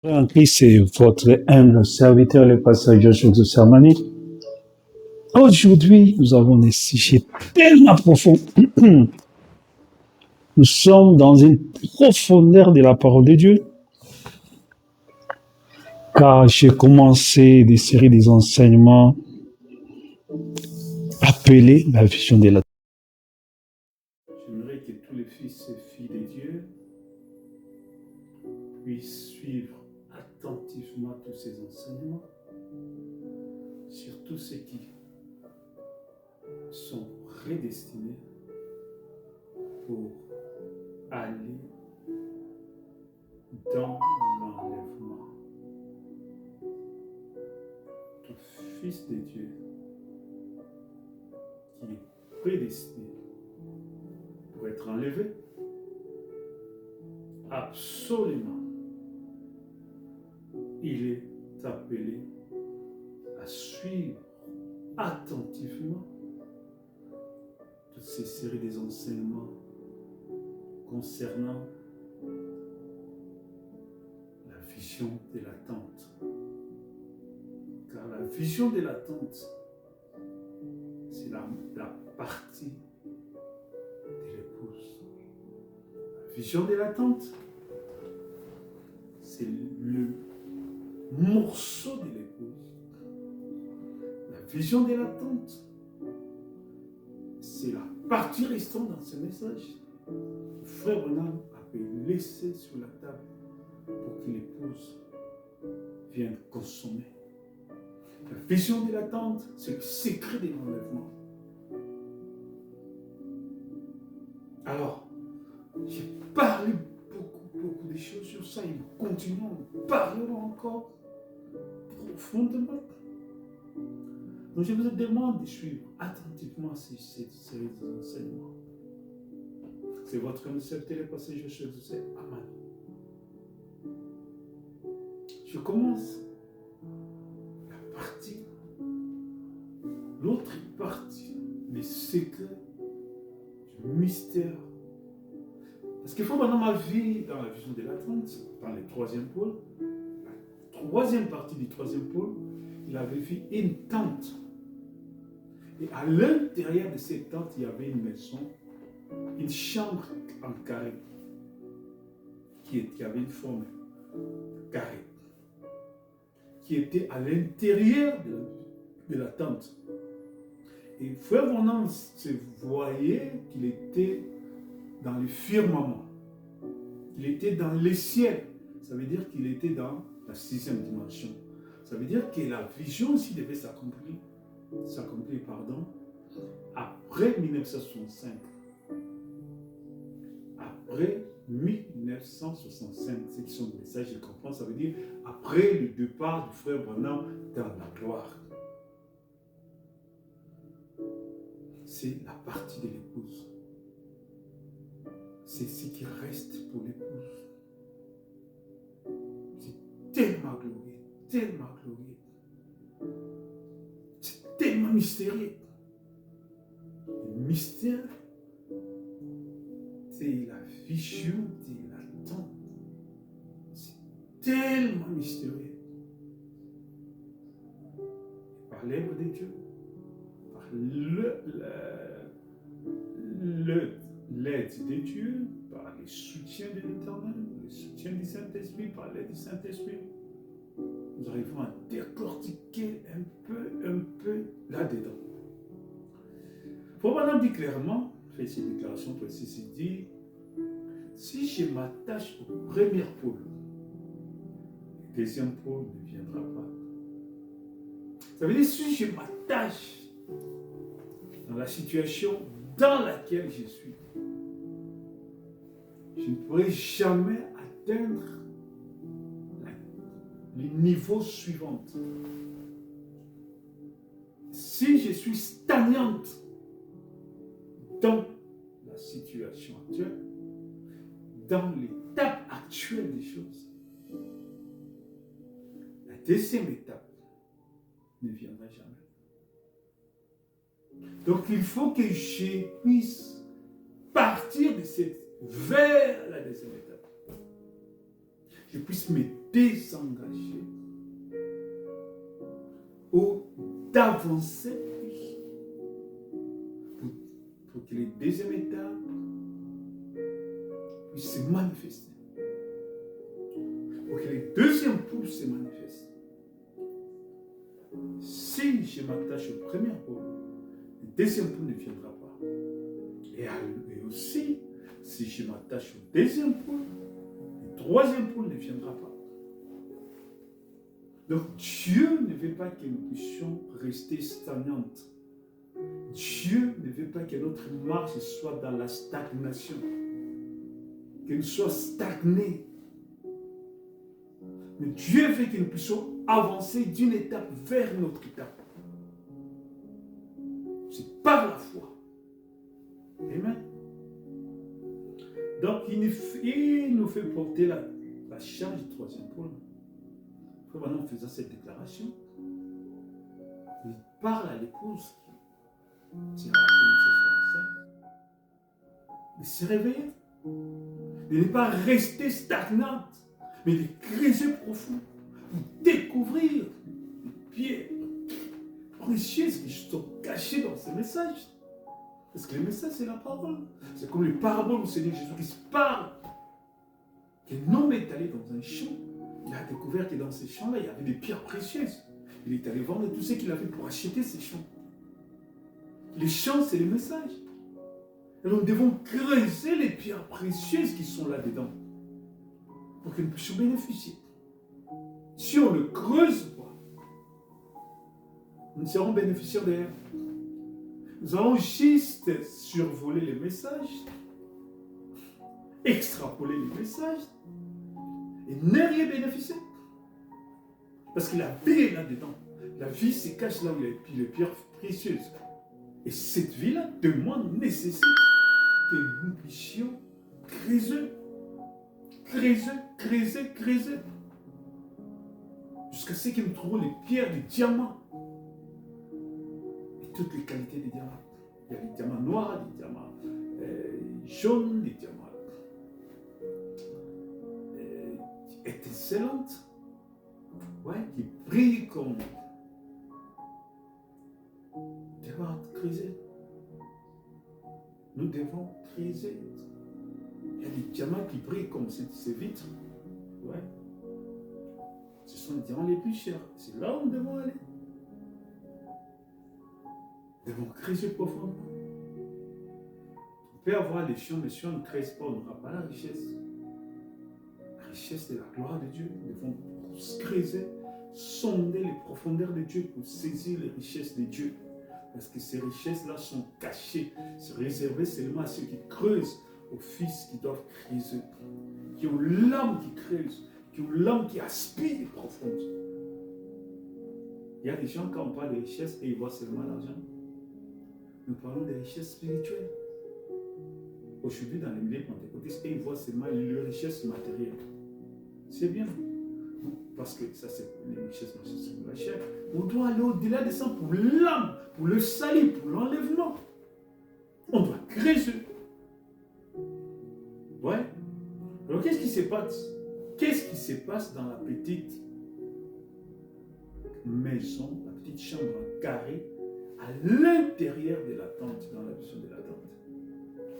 En Christ, c'est votre humble serviteur, le pasteur Joshua Sermani. Aujourd'hui, nous avons un sujet tellement profond. Nous sommes dans une profondeur de la parole de Dieu. Car j'ai commencé des séries des enseignements appelés la vision de la. J'aimerais que tous les fils et filles de Dieu puissent suivre attentivement tous ces enseignements, surtout ceux qui sont prédestinés pour aller dans l'enlèvement. Tout fils de Dieu qui est prédestiné pour être enlevé, absolument, il est appelé à suivre attentivement toutes ces séries des enseignements concernant la vision de l'attente. Car la vision de l'attente, c'est la partie de l'épouse. La vision de l'attente, c'est le morceau de l'épouse. La vision de l'attente, c'est la partie restante dans ce message. Le frère Branham avait laissé sur la table pour que l'épouse vienne consommer. La vision de l'attente, c'est le secret de l'enlèvement. Alors, j'ai parlé beaucoup de choses sur ça et nous continuons, nous parlerons encore profondément. Donc je vous demande de suivre attentivement ces enseignements. C'est votre concept le passage, je sais. Amen. Je commence la partie, l'autre partie, les secrets du mystère. Parce qu'il faut maintenant ma vie dans la vision de l'attente, dans le troisième pôle, la troisième partie du troisième pôle, il avait vu une tente. Et à l'intérieur de cette tente, il y avait une maison, une chambre en carré, qui avait une forme carrée, qui était à l'intérieur de la tente. Et frère Branham se voyait qu'il était dans le firmament, qu'il était dans le ciel. Ça veut dire qu'il était dans la sixième dimension. Ça veut dire que la vision aussi devait s'accomplir, après 1965. Après 1965, ceux qui sont des messages, je comprends, ça veut dire après le départ du frère Branham dans la gloire. C'est la partie de l'épouse. C'est ce qui reste pour l'épouse. C'est tellement glorieux, tellement glorieux. C'est tellement mystérieux. Le mystère, c'est la vision de l'attente. C'est tellement mystérieux. Par l'œuvre de Dieu, par l'aide de Dieu, par le soutien de l'Éternel, le soutien du Saint-Esprit, par l'aide du Saint-Esprit, nous arrivons à décortiquer un peu là-dedans. Branham dit clairement, fait ses déclarations précises, il dit, si je m'attache au premier pôle, le deuxième pôle ne viendra pas. Ça veut dire, si je m'attache dans la situation dans laquelle je suis, je ne pourrai jamais atteindre le niveau suivant. Si je suis stagnante dans la situation actuelle, dans l'étape actuelle des choses, la deuxième étape ne viendra jamais. Donc il faut que je puisse partir de cette vers la deuxième étape. je puisse me désengager ou d'avancer pour que les deuxièmes étapes puissent se manifester. Pour que les deuxièmes poules se manifestent. Si je m'attache au premier pôle, le deuxième pôle ne viendra pas. Et aussi, si je m'attache au deuxième pôle, le troisième pôle ne viendra pas. Donc Dieu ne veut pas que nous puissions rester stagnantes. Dieu ne veut pas que notre marche soit dans la stagnation. Que nous soyons stagnés. Mais Dieu veut que nous puissions avancer d'une étape vers une autre étape. C'est par la foi. Amen. Donc il nous fait porter la charge du troisième pôle. Maintenant, en faisant cette déclaration, il parle à l'épouse qui sera enceinte de se réveiller, de ne pas rester stagnante, mais de creuser profond, pour découvrir les pierres précieuses qui sont cachées dans ce message. Parce que le message, c'est la parole. C'est comme les paraboles où le Seigneur Jésus-Christ parle. Qu'un homme est allé dans un champ. Il a découvert que dans ces champs-là, il y avait des pierres précieuses. Il est allé vendre tout ce qu'il avait pour acheter ces champs. Les champs, c'est le message. Et nous devons creuser les pierres précieuses qui sont là-dedans. Pour que nous puissions bénéficier. Si on ne creuse pas, nous serons bénéficiaires de rien. Nous allons juste survoler les messages, extrapoler les messages, et ne rien bénéficier. Parce que la vie est là-dedans. La vie se cache là où il y a les pierres précieuses. Et cette vie-là demande, nécessite que nous puissions creuser. Creuser. Jusqu'à ce que nous trouvons les pierres, les diamants. Et toutes les qualités des diamants. Il y a les diamants noirs, les diamants jaunes, les diamants étincelantes. Ouais, qui brillent comme. Nous devons creuser. Nous devons creuser. Il y a des diamants qui brillent comme ces vitres. Ouais. Ce sont les diamants les plus chers. C'est là où nous devons aller. Nous devons creuser profondément. On peut avoir les champs, mais si on ne creuse pas, on n'aura pas la richesse. La richesse de la gloire de Dieu. Nous devons creuser, sonder les profondeurs de Dieu pour saisir les richesses de Dieu. Parce que ces richesses-là sont cachées, sont réservées seulement à ceux qui creusent, aux fils qui doivent creuser, qui ont l'âme qui creuse, qui ont l'âme qui aspire profonde. Il y a des gens, quand on parle de richesses, et ils voient seulement l'argent. Nous parlons des richesses spirituelles. Aujourd'hui, dans les milieux pentecôtistes, ils voient seulement les richesses matérielles. C'est bien. Parce que ça, c'est les richesses pour la chair. On doit aller au-delà de ça pour l'âme, pour le salut, pour l'enlèvement. On doit creuser. Ouais. Alors, qu'est-ce qui se passe? Qu'est-ce qui se passe dans la petite maison, la petite chambre carrée, à l'intérieur de la tente, dans la vision de la tente?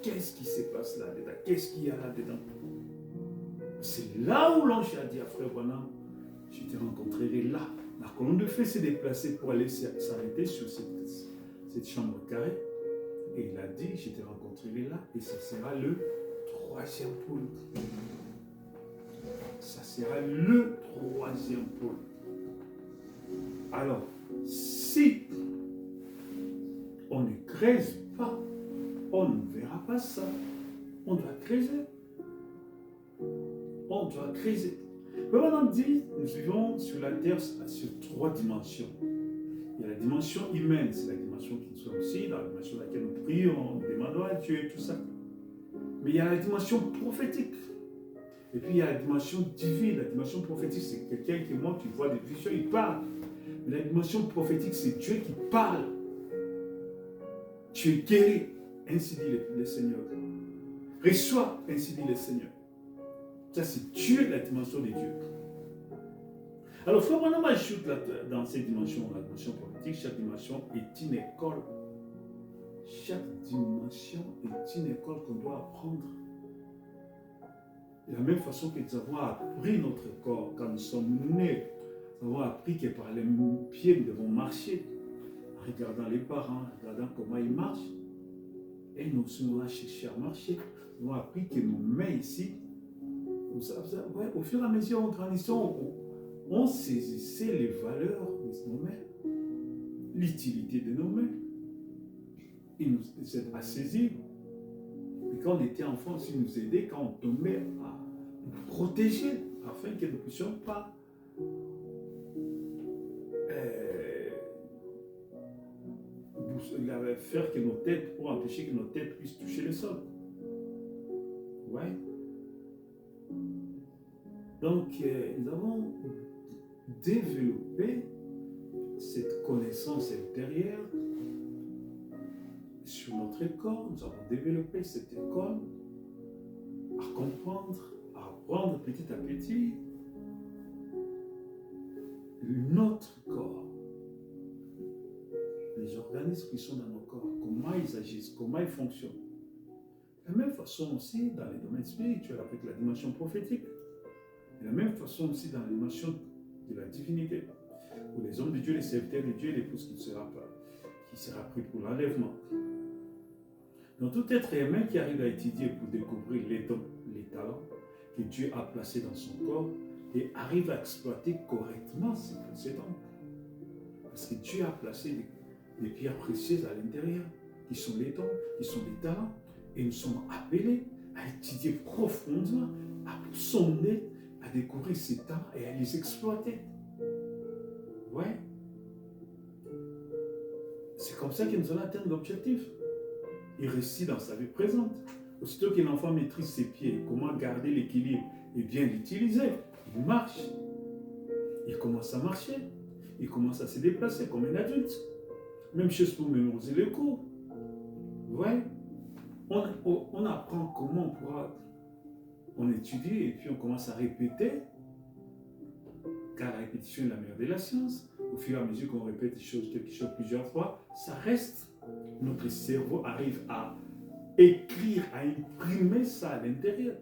Qu'est-ce qui se passe là-dedans? Qu'est-ce qu'il y a là-dedans? C'est là où l'ange a dit à Frère Branham, je te rencontrerai là. La colonne de feu s'est déplacée pour aller s'arrêter sur cette chambre carrée. Et il a dit, je te rencontrerai là. Et ça sera le troisième pôle. Ça sera le troisième pôle. Alors, si on ne creuse pas, on ne verra pas ça. On doit creuser. On doit creuser. Mais maintenant dit, nous vivons sur la terre sur 3 dimensions. Il y a la dimension humaine, c'est la dimension qui nous sommes aussi, dans la dimension dans laquelle nous prions, nous demandons à Dieu et tout ça. Mais il y a la dimension prophétique. Et puis il y a la dimension divine. La dimension prophétique, c'est quelqu'un qui monte, qui voit des visions, il parle. Mais la dimension prophétique, c'est Dieu qui parle. Tu es guéri, ainsi dit le Seigneur. Reçois, ainsi dit le Seigneur. Ça, c'est Dieu, la dimension de Dieu. Alors, Frère Branham ajoute dans ces dimensions, la dimension prophétique, chaque dimension est une école. Chaque dimension est une école qu'on doit apprendre. De la même façon que nous avons appris notre corps quand nous sommes nés, nous avons appris que par les pieds nous devons marcher, en regardant les parents, en regardant comment ils marchent. Et nous sommes cherché à marcher. Nous avons appris que nos mains ici, au fur et à mesure en grandissant, on saisissait les valeurs de nos mains, l'utilité de nos mains. Il nous aide à saisir. Et quand on était enfant, il nous aidait quand on tombait à nous protéger afin que nous ne puissions pas faire que nos têtes, pour empêcher que nos têtes puissent toucher le sol. Ouais. Donc, nous avons développé cette connaissance intérieure sur notre école. Nous avons développé cette école à comprendre, à apprendre petit à petit notre corps, les organismes qui sont dans nos corps, comment ils agissent, comment ils fonctionnent. De la même façon aussi dans les domaines spirituels avec la dimension prophétique. De la même façon aussi dans la dimension de la divinité, où les hommes de Dieu, les serviteurs de Dieu, l'épouse qui sera pris pour l'enlèvement. Donc tout être humain qui arrive à étudier pour découvrir les dons, les talents que Dieu a placés dans son corps et arrive à exploiter correctement ces dons. Parce que Dieu a placé des pierres précieuses à l'intérieur, qui sont les dons, qui sont les talents, et nous sommes appelés à étudier profondément, à sonder, à découvrir ces talents et à les exploiter. Ouais. C'est comme ça que nous allons atteindre l'objectif. Il réussit dans sa vie présente. Aussitôt qu'un enfant maîtrise ses pieds, comment garder l'équilibre et bien l'utiliser, il marche. Il commence à marcher. Il commence à se déplacer comme un adulte. Même chose pour mémoriser les cours. Ouais. On apprend comment on étudie et puis on commence à répéter. Car la répétition est la meilleure de la science. Au fur et à mesure qu'on répète quelque chose plusieurs fois, ça reste. Notre cerveau arrive à écrire, à imprimer ça à l'intérieur.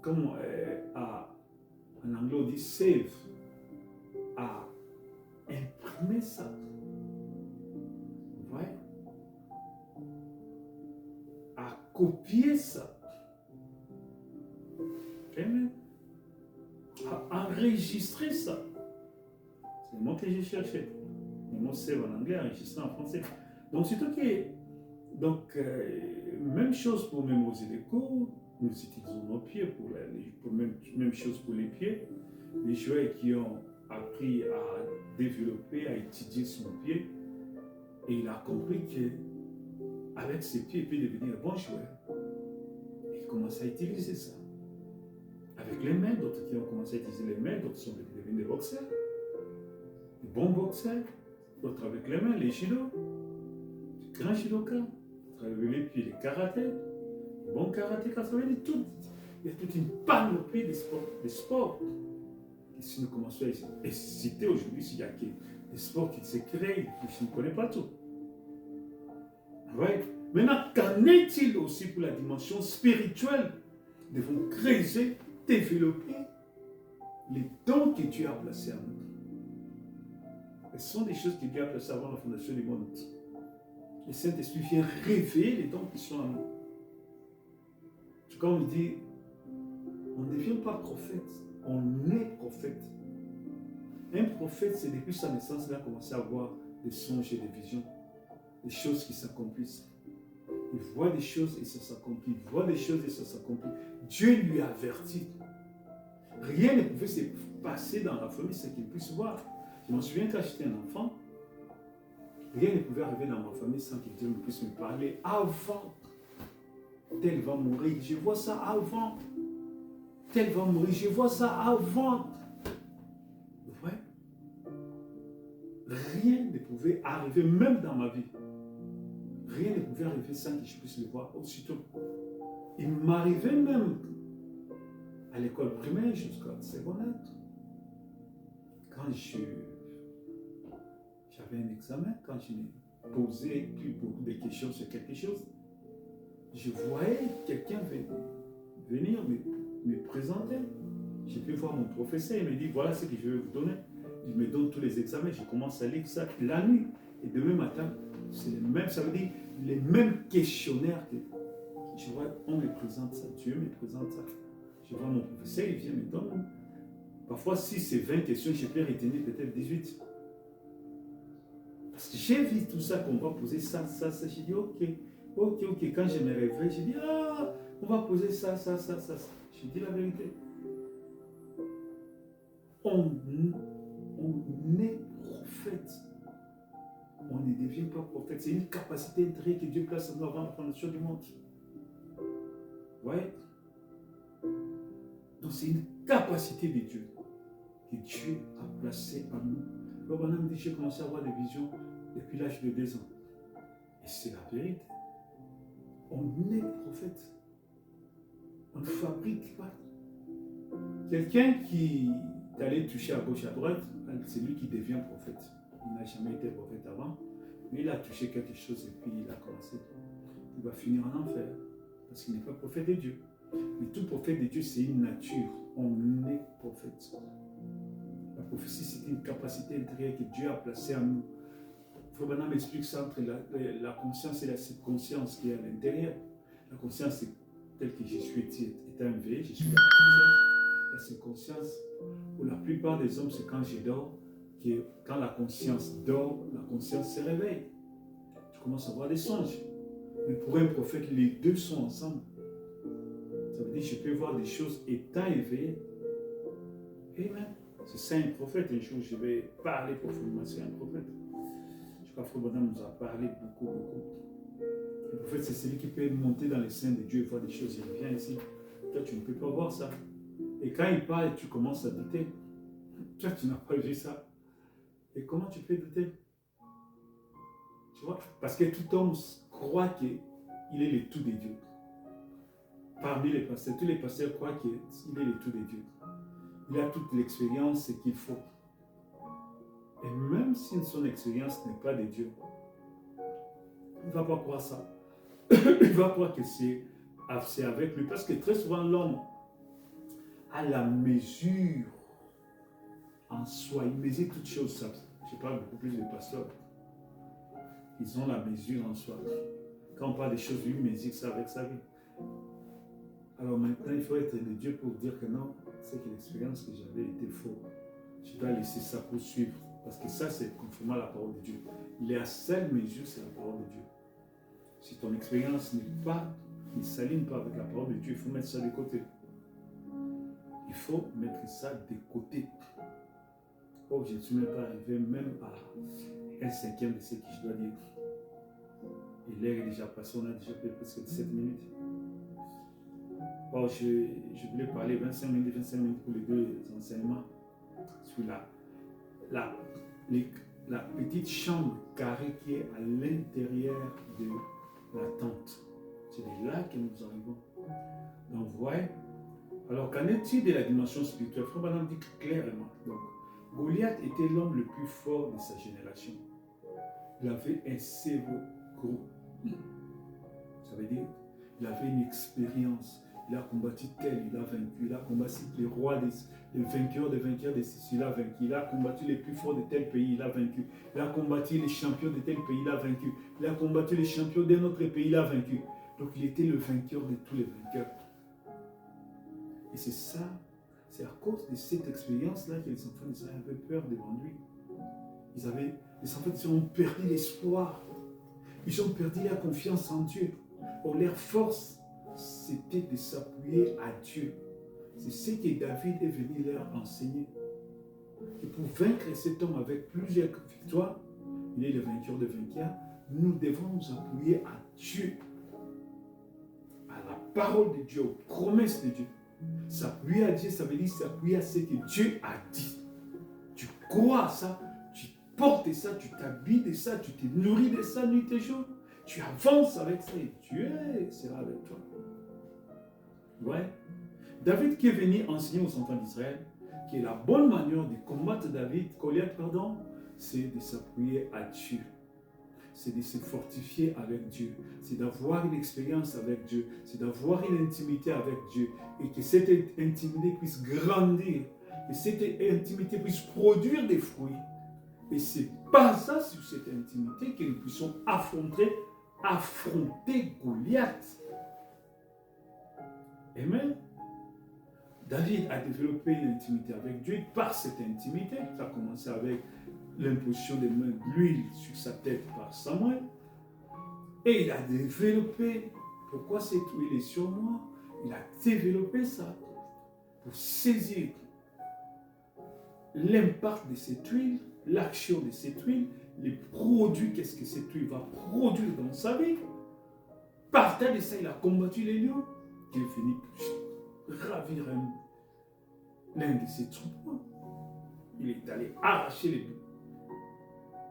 Comme en anglais on dit save, à imprimer ça. Ouais. À copier ça. Amen. À enregistrer ça. C'est le mot que j'ai cherché. Le mot save en anglais, enregistré en français. Donc, c'est ok. Donc, même chose pour mémoriser les cours. Nous utilisons nos pieds même chose pour les pieds. Les joueurs qui ont appris à développer, à étudier son pied, et il a compris qu'avec ses pieds, il peut devenir un bon joueur. Et il commence à utiliser ça. Avec les mains, d'autres qui ont commencé à utiliser les mains, d'autres sont devenus des boxeurs, des bons boxeurs, d'autres avec les mains, les judo, les grands judokas, avec les pieds, les karatés, les bons karatékas, ça veut dire tout. Il y a toute une panoplie de sports. Et si nous commençons à citer aujourd'hui, il y a des sports qui se créent, je ne connais pas tout. Ouais. Maintenant, qu'en est-il aussi pour la dimension spirituelle? Nous devons créer, développer les dons que Dieu a placés en nous. Et ce sont des choses que Dieu a placées avant la fondation du monde. Le Saint-Esprit vient révéler les dons qui sont en nous. Comme on dit, on ne devient pas prophète, on est prophète. Un prophète, c'est depuis sa naissance qu'il a commencé à voir des songes et des visions, des choses qui s'accomplissent. Il voit des choses et ça s'accomplit. Il voit des choses et ça s'accomplit. Dieu lui a averti. Rien ne pouvait se passer dans la famille sans qu'il puisse voir. Je m'en souviens quand j'étais un enfant, rien ne pouvait arriver dans ma famille sans que Dieu puisse me parler avant. Tel va mourir, je vois ça avant. Tel va mourir, je vois ça avant. Ouais. Rien ne pouvait arriver, même dans ma vie. Rien ne pouvait arriver sans que je puisse le voir aussitôt. Il m'arrivait même à l'école primaire jusqu'à secondaire. Quand j'avais un examen, quand je me posais plus beaucoup de questions sur quelque chose, je voyais quelqu'un venir me présenter. J'ai pu voir mon professeur, il me dit voilà ce que je vais vous donner. Il me donne tous les examens, je commence à lire ça la nuit. Et demain matin, c'est le même, ça veut dire les mêmes questionnaires que je vois, on me présente ça, Dieu me présente ça. Je vois mon professeur, il vient me donner. Parfois, si c'est 20 questions, je peux retenir peut-être 18. Parce que j'ai vu tout ça, qu'on va poser ça. J'ai dit, ok. Quand je me réveille, j'ai dit, on va poser ça. J'ai dit la vérité. On est prophète. On ne devient pas prophète. C'est une capacité intérieure que Dieu place en nous avant la fondation du monde. Ouais. Donc c'est une capacité de Dieu que Dieu a placée en nous. Le bonhomme dit, j'ai commencé à avoir des visions depuis l'âge de 2 ans. Et c'est la vérité. On est prophète. On ne fabrique pas. Quelqu'un qui est allé toucher à gauche, à droite, c'est lui qui devient prophète. Il n'a jamais été prophète avant, mais il a touché quelque chose et puis il a commencé. Il va finir en enfer parce qu'il n'est pas prophète de Dieu. Mais tout prophète de Dieu, c'est une nature. On est prophète. La prophétie, c'est une capacité intérieure que Dieu a placée en nous. Frère Branham explique ça entre la conscience et la subconscience qui est à l'intérieur. La conscience, c'est telle que je suis étant éveillé, je suis dans la conscience. La subconscience, pour la plupart des hommes, c'est quand je dors, que quand la conscience dort, la conscience se réveille. Tu commences à avoir des songes. Mais pour un prophète, les deux sont ensemble. Ça veut dire que je peux voir des choses étant éveillé. Amen. C'est ça un prophète. Un jour, je vais parler profondément sur un prophète. Je crois que Frère Branham nous a parlé beaucoup. Le prophète, c'est celui qui peut monter dans les seins de Dieu et voir des choses. Il vient ici. Toi, tu ne peux pas voir ça. Et quand il parle, tu commences à douter. Toi, tu n'as pas vu ça. Et comment tu peux douter? Tu vois? Parce que tout homme croit qu'il est le tout de Dieu. Parmi les pasteurs, tous les pasteurs croient qu'il est le tout de Dieu. Il a toute l'expérience qu'il faut. Et même si son expérience n'est pas de Dieu, il ne va pas croire ça. Il va croire que c'est avec lui. Parce que très souvent, l'homme a la mesure en soi. Il mesure toutes choses. Je parle beaucoup plus des pasteurs. Ils ont la mesure en soi. Quand on parle des choses, lui mesure ça avec sa vie. Alors maintenant, il faut être de Dieu pour dire que non, c'est que l'expérience que j'avais était fausse. Je dois laisser ça poursuivre. Parce que ça, c'est conformément à la parole de Dieu. La seule mesure, c'est la parole de Dieu. Si ton expérience ne s'aligne pas avec la parole de Dieu, il faut mettre ça de côté. Il faut mettre ça de côté. Oh, je ne suis même pas arrivé même à 1/5 de ce que je dois dire. Et l'heure est déjà passée, on a déjà fait presque 17 minutes. Bon, je voulais parler 25 minutes pour les deux enseignements sur la petite chambre carrée qui est à l'intérieur de la tente. C'est de là que nous arrivons. Donc, vous voyez. Alors, qu'en est-il de la dimension spirituelle? Frère Branham dit clairement. Donc, Goliath était l'homme le plus fort de sa génération. Il avait un cerveau gros. Ça veut dire qu'il avait une expérience. Il a combattu tel, il a vaincu. Il a combattu les rois, les vainqueurs de ceci, il a vaincu. Il a combattu les plus forts de tel pays, il a vaincu. Il a combattu les champions de tel pays, il a vaincu. Il a combattu les champions d'un autre pays, il a vaincu. Donc il était le vainqueur de tous les vainqueurs. Et c'est ça, c'est à cause de cette expérience-là que les enfants d'Israël avaient peur devant lui. Les enfants d'Israël ont perdu l'espoir. Ils ont perdu la confiance en Dieu. Or, leur force, c'était de s'appuyer à Dieu. C'est ce que David est venu leur enseigner. Et pour vaincre cet homme avec plusieurs victoires, il est le vainqueur de vainqueurs, nous devons nous appuyer à Dieu, à la parole de Dieu, aux promesses de Dieu. S'appuyer à Dieu, ça veut dire s'appuyer à ce que Dieu a dit. Tu crois à ça, tu portes ça, tu t'habilles de ça, tu te nourris de ça nuit et jour. Tu avances avec ça et Dieu sera avec toi. Ouais. David qui est venu enseigner aux enfants d'Israël que la bonne manière de combattre Goliath, c'est de s'appuyer à Dieu. C'est de se fortifier avec Dieu. C'est d'avoir une expérience avec Dieu. C'est d'avoir une intimité avec Dieu. Et que cette intimité puisse grandir. Que cette intimité puisse produire des fruits. Et c'est basé sur cette intimité que nous puissions affronter Goliath. Amen. David a développé une intimité avec Dieu. Par cette intimité, ça a commencé avec l'imposition de l'huile sur sa tête par Samuel. Et il a développé, pourquoi cette huile est sur moi? Il a développé ça pour saisir l'impact de cette huile, l'action de cette huile, les produits, qu'est-ce que cette huile va produire dans sa vie. Partant de ça, il a combattu les lions, qui est venu ravir l'un de ses troupeaux. Il est allé arracher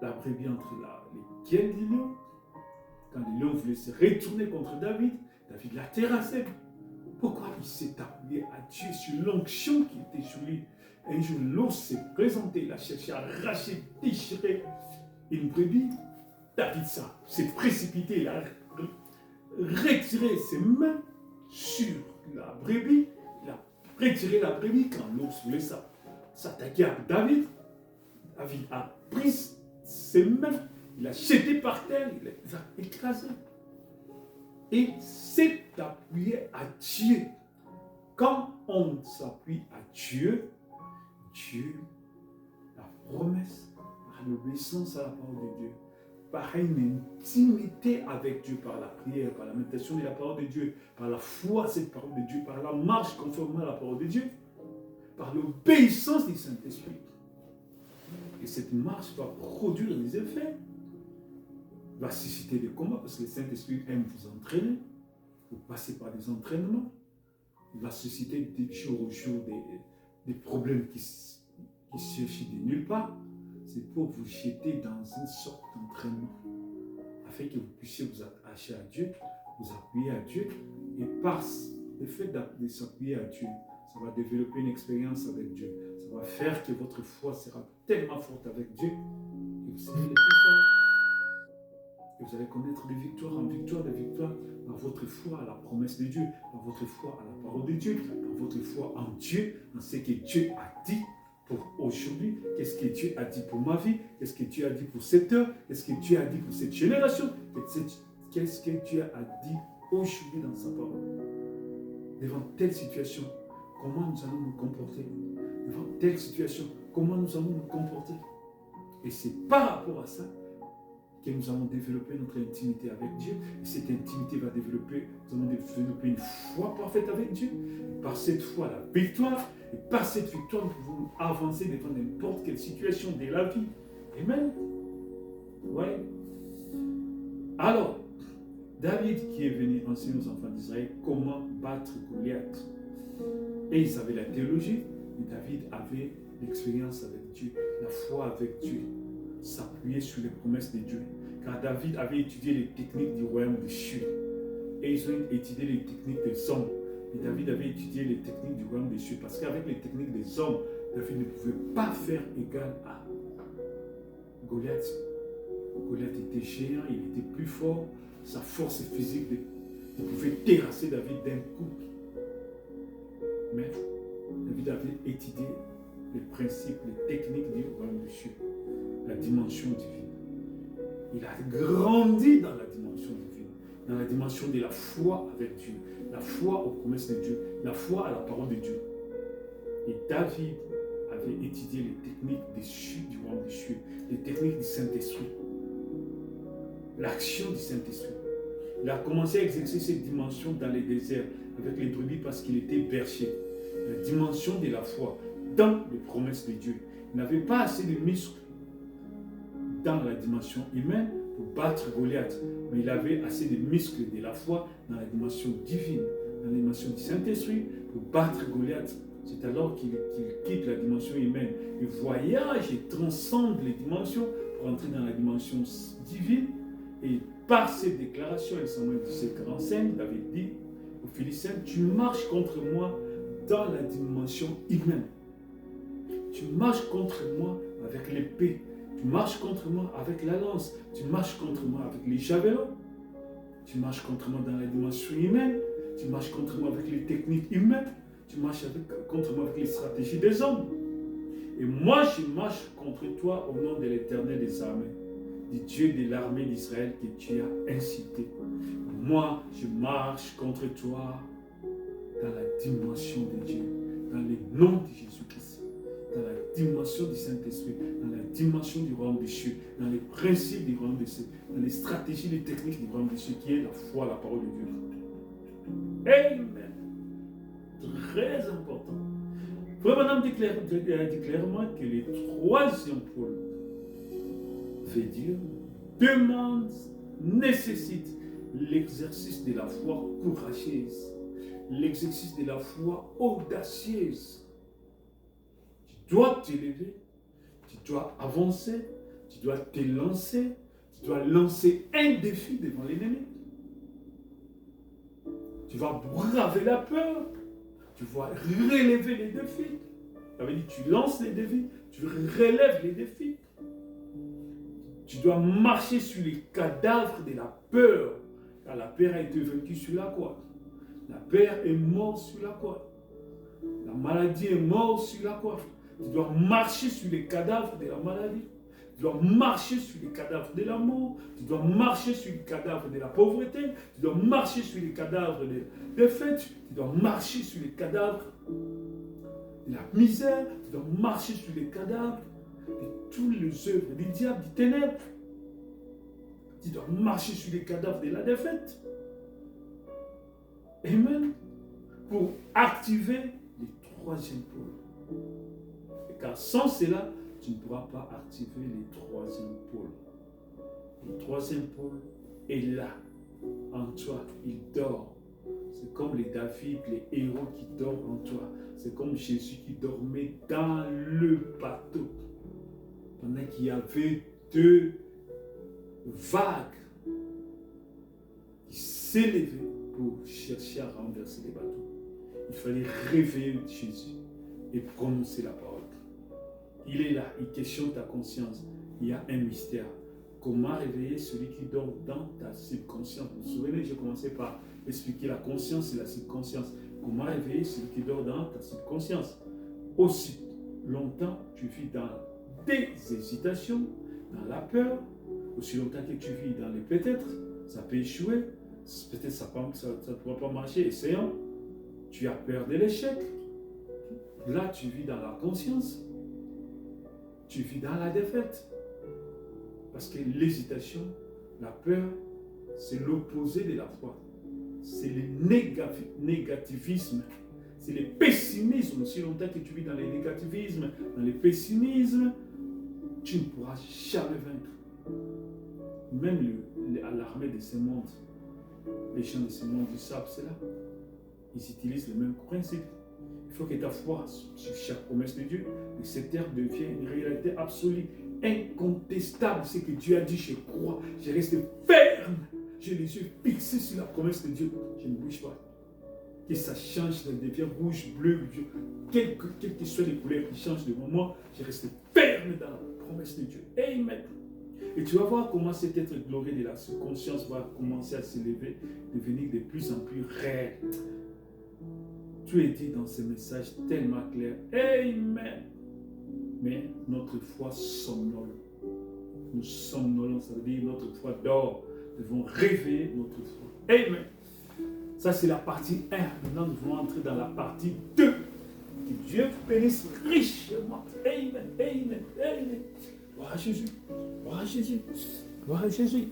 la brebis entre les gueules du lion. Quand le lion voulait se retourner contre David, David l'a terrassé. Pourquoi il s'est appuyé à Dieu sur l'onction qui était sur lui? Un jour, l'ours s'est présenté, il a cherché à arracher, déchirer une brebis. David s'est précipité, il a retiré ses mains sur la brebis. Il a retiré la brebis quand l'ours voulait s'attaquer à David. David a pris ses mains, il a jeté par terre, il les a écrasés. Et s'est appuyé à Dieu. Quand on s'appuie à Dieu, la promesse, par l'obéissance à la parole de Dieu, par une intimité avec Dieu, par la prière, par la méditation de la parole de Dieu, par la foi à cette parole de Dieu, par la marche conformément à la parole de Dieu, par l'obéissance du Saint-Esprit. Et cette marche va produire des effets, va susciter des combats, parce que le Saint-Esprit aime vous entraîner, vous passez par des entraînements, il va susciter des jour au jour des problèmes qui surgissent de nulle part. C'est pour vous jeter dans une sorte d'entraînement, afin que vous puissiez vous attacher à Dieu, vous appuyer à Dieu, et par le fait de s'appuyer à Dieu, ça va développer une expérience avec Dieu. Ça va faire que votre foi sera tellement forte avec Dieu, et vous serez les plus forts. Et vous allez connaître de victoire en victoire, dans votre foi à la promesse de Dieu, dans votre foi à la parole de Dieu, dans votre foi en Dieu, dans ce que Dieu a dit pour aujourd'hui, qu'est-ce que Dieu a dit pour ma vie, qu'est-ce que Dieu a dit pour cette heure, qu'est-ce que Dieu a dit pour cette génération, qu'est-ce que Dieu a dit aujourd'hui dans sa parole. Devant telle situation, comment nous allons nous comporter? Devant telle situation, comment nous allons nous comporter? Et c'est par rapport à ça que nous allons développer notre intimité avec Dieu. Et cette intimité va développer, nous allons développer une foi parfaite avec Dieu. Et par cette foi, la victoire. Et par cette victoire, nous pouvons avancer devant n'importe quelle situation de la vie. Amen. Ouais. Alors, David qui est venu enseigner aux enfants d'Israël comment battre Goliath. Et ils avaient la théologie, mais David avait l'expérience avec Dieu, la foi avec Dieu, s'appuyer sur les promesses de Dieu. Car David avait étudié les techniques du royaume des cieux. Et ils ont étudié les techniques des hommes. Et David avait étudié les techniques du royaume des cieux. Parce qu'avec les techniques des hommes, David ne pouvait pas faire égal à Goliath. Goliath était géant, il était plus fort. Sa force physique, il pouvait terrasser David d'un coup. Mais David avait étudié les principes, les techniques du royaume des cieux, la dimension divine. Il a grandi dans la dimension divine, dans la dimension de la foi avec Dieu, la foi aux promesses de Dieu, la foi à la parole de Dieu. Et David avait étudié les techniques des cieux, du royaume des cieux, les techniques du Saint-Esprit, l'action du Saint-Esprit. Il a commencé à exercer cette dimension dans les déserts avec les brebis parce qu'il était berger. La dimension de la foi dans les promesses de Dieu. Il n'avait pas assez de muscles dans la dimension humaine pour battre Goliath, mais il avait assez de muscles de la foi dans la dimension divine, dans la dimension du Saint-Esprit pour battre Goliath. C'est alors qu'il quitte la dimension humaine et voyage et transcende les dimensions pour entrer dans la dimension divine. Et par cette déclaration, en Samuel 17, 45, David dit, Philistins, tu marches contre moi dans la dimension humaine. Tu marches contre moi avec l'épée. Tu marches contre moi avec la lance. Tu marches contre moi avec les javelots. Tu marches contre moi dans la dimension humaine. Tu marches contre moi avec les techniques humaines. Tu marches contre moi avec les stratégies des hommes. Et moi, je marche contre toi au nom de l'Éternel des armées, du Dieu de l'armée d'Israël que tu as incité. Moi, je marche contre toi dans la dimension de Dieu, dans le nom de Jésus-Christ, dans la dimension du Saint-Esprit, dans la dimension du royaume des cieux, dans les principes du royaume des cieux, dans les stratégies, les techniques du royaume des cieux, qui est la foi, la parole de Dieu. Amen. Très important. Frère dit clairement que le troisième pôle veut dire demande, nécessite l'exercice de la foi courageuse, l'exercice de la foi audacieuse. Tu dois t'élever, tu dois avancer, tu dois te lancer, tu dois lancer un défi devant l'ennemi. Tu vas braver la peur. Tu vas relever les défis. Ça veut dire tu lances les défis, tu relèves les défis. Tu dois marcher sur les cadavres de la peur. Car la peur a été vaincue sur la croix. La peur est morte sur la croix. La maladie est morte sur la croix. Tu dois marcher sur les cadavres de la maladie. Tu dois marcher sur les cadavres de la mort. Tu dois marcher sur les cadavres de la pauvreté. Tu dois marcher sur les cadavres des fêtes. Tu dois marcher sur les cadavres de la misère. Tu dois marcher sur les cadavres de toutes les œuvres du diable, du ténèbres. Tu dois marcher sur les cadavres de la défaite. Amen. Pour activer le troisième pôle. Car sans cela, tu ne pourras pas activer le troisième pôle. Le troisième pôle est là, en toi, il dort. C'est comme les David, les héros qui dorment en toi. C'est comme Jésus qui dormait dans le bateau. Pendant qu'il y avait deux vagues qui s'élevaient pour chercher à renverser les bateaux. Il fallait réveiller Jésus et prononcer la parole. Il est là, il questionne ta conscience. Il y a un mystère. Comment réveiller celui qui dort dans ta subconscience? Vous vous souvenez, j'ai commencé par expliquer la conscience et la subconscience. Comment réveiller celui qui dort dans ta subconscience? Aussi longtemps tu vis dans des hésitations, dans la peur, aussi longtemps que tu vis dans les peut-être, ça peut échouer, peut-être ça ne pourra pas marcher, essayons. Tu as peur de l'échec. Là, tu vis dans la conscience. Tu vis dans la défaite. Parce que l'hésitation, la peur, c'est l'opposé de la foi. C'est le négativisme. C'est le pessimisme. Si longtemps que tu vis dans le négativisme, dans le pessimisme, tu ne pourras jamais vaincre. Même à l'armée de ce monde, les gens de ce monde, ils savent cela. Ils utilisent le même principe. Il faut que ta foi sur chaque promesse de Dieu, que cette terre devienne une réalité absolue, incontestable. Ce que Dieu a dit, je crois, je reste ferme. J'ai les yeux fixés sur la promesse de Dieu. Je ne bouge pas. Que ça change, ça devient rouge, bleu, quelles que soient les couleurs qui changent devant moi, je reste ferme dans la promesse de Dieu. Amen. Et tu vas voir comment cet être glorieux de la conscience va commencer à s'élever, devenir de plus en plus réel. Tout est dit dans ce message tellement clair. Amen. Mais notre foi somnole. Nous somnolons, ça veut dire notre foi dort. Nous devons réveiller notre foi. Amen. Ça, c'est la partie 1. Maintenant, nous voulons entrer dans la partie 2. Que Dieu vous bénisse richement. Amen. Amen. Amen. Gloire à Jésus. Gloire à Jésus. Gloire à Jésus.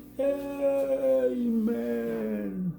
Amen.